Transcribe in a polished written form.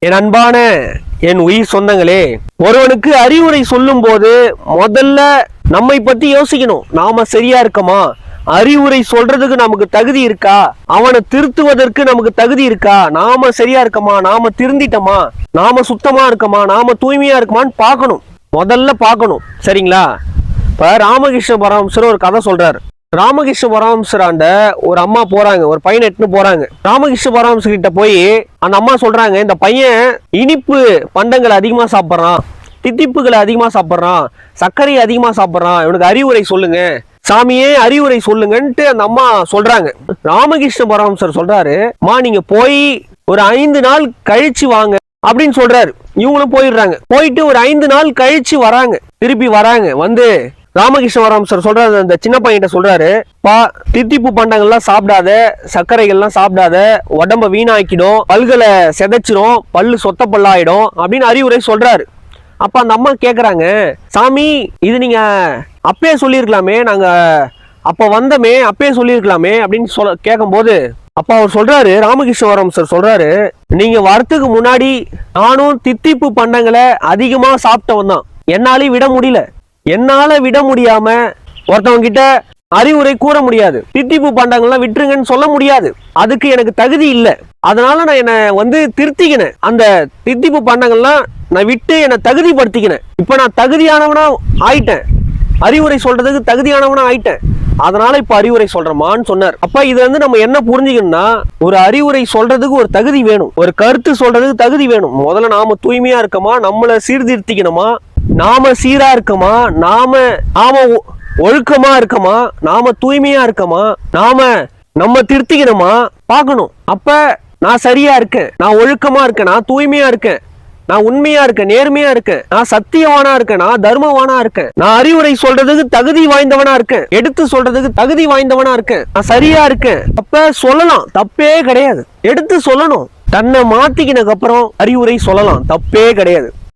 என் அன்பான என் உயிர் சொந்தங்களே, ஒருவனுக்கு அறிவுரை சொல்லும் போது முதல்ல நம்மை பத்தி யோசிக்கணும். நாம சரியா இருக்கமா? அறிவுரை சொல்றதுக்கு நமக்கு தகுதி இருக்கா? அவனை திருத்துவதற்கு நமக்கு தகுதி இருக்கா? நாம சரியா இருக்கமா? நாம திருந்திட்டோமா? நாம சுத்தமா இருக்கமா? நாம தூய்மையா இருக்கமான்னு பார்க்கணும். முதல்ல பார்க்கணும். சரிங்களா? இப்ப ராமகிருஷ்ண பரமஹம்சர் ஒரு கதை சொல்றாரு. ராமகிருஷ்ண பரமஹம்சராண்ட ஒரு அம்மா போறாங்க, ஒரு பையனை எட்டுன்னு போறாங்க. ராமகிருஷ்ண பரமஹம்சர் கிட்ட போய் அந்த அம்மா சொல்றாங்க, இந்த பையன் இனிப்பு பண்டங்களை அதிகமா சாப்பிட்றான், தித்திப்புகளை அதிகமா சாப்பிட்றான், சர்க்கரையை அதிகமா சாப்பிட்றான், இவனுக்கு அறிவுரை சொல்லுங்க சாமியே, அறிவுரை சொல்லுங்கன்ட்டு அந்த அம்மா சொல்றாங்க. ராமகிருஷ்ண பரமஹம்சர் சொல்றாரு, மா நீங்க போய் ஒரு 5 நாள் கழிச்சு வாங்க அப்படின்னு சொல்றாரு. இவங்களும் போயிடுறாங்க. போயிட்டு ஒரு 5 நாள் கழிச்சு வராங்க. திருப்பி வராங்க. வந்து ராமகிருஷ்ண பரமஹம்சர் சொல்றாரு, அந்த சின்ன பையன்கிட்ட சொல்றாரு, பா தித்திப்பு பண்டங்கள்லாம் சாப்பிடாத, சர்க்கரைகள்லாம் சாப்பிடாத, உடம்ப வீணாக்கிடும், பல்களை செதைச்சிரும், பல்லு சொத்த பல்லாயிடும் அப்படின்னு அறிவுரை சொல்றாரு. அப்ப அந்த அம்மா கேக்குறாங்க, சாமி இது நீங்க அப்பயே சொல்லியிருக்கலாமே, நாங்க அப்ப வந்தமே அப்பயே சொல்லியிருக்கலாமே அப்படின்னு கேட்கும் போது அப்ப அவர் சொல்றாரு, ராமகிருஷ்ண பரமஹம்சர் சொல்றாரு, நீங்க வரத்துக்கு முன்னாடி நானும் தித்திப்பு பண்டங்களை அதிகமா சாப்பிட்டவன் தான். என்னாலையும் விட முடியல. என்னால விட முடியாம ஒருத்தவங்க கிட்ட அறிவுரை கூற முடியாது. தித்திப்பு பண்டங்கள்லாம் விட்டுருங்கன்னு சொல்ல முடியாது. அதுக்கு எனக்கு தகுதி இல்லை. அதனால நான் என்னை திருத்திக்கினேன். அந்த தித்திப்பு பண்டங்கள்லாம் நான் விட்டு என்னை தகுதிப்படுத்திக்கினேன். இப்ப நான் தகுதியானவனா ஆயிட்டேன். அறிவுரை சொல்றதுக்கு தகுதியானவனா ஆயிட்டேன். அதனால இப்ப அறிவுரை சொல்றமான்னு சொன்னார். அப்ப இது நம்ம என்ன புரிஞ்சுக்கணும்னா, ஒரு அறிவுரை சொல்றதுக்கு ஒரு தகுதி வேணும், ஒரு கருத்து சொல்றதுக்கு தகுதி வேணும். முதல்ல நாம தூய்மையா இருக்கமா, நம்மளை சீர்திருத்திக்கணுமா, நாம சீரா இருக்கமா, நாம ஒழுக்கமா இருக்கமா, நாம தூய்மையா இருக்கமா, நம்ம திருத்திக்கணுமா பார்க்கணும். அப்ப நான் சரியா இருக்கேன், நான் ஒழுக்கமா இருக்கேன், நான் தூய்மையா இருக்கேன், நான் உண்மையா இருக்கேன், நேர்மையா இருக்கேன், நான் சத்தியவானா இருக்கேன், நான் தர்மவானா இருக்கேன், நான் அறிவுரை சொல்றதுக்கு தகுதி வாய்ந்தவனா இருக்கேன், எடுத்து சொல்றதுக்கு தகுதி வாய்ந்தவனா இருக்கேன், நான் சரியா இருக்கேன். அப்ப சொல்லலாம், தப்பே கிடையாது. எடுத்து சொல்லணும். தன்னை மாத்திக்கினதுக்கு அப்புறம் அறிவுரை சொல்லலாம், தப்பே கிடையாது.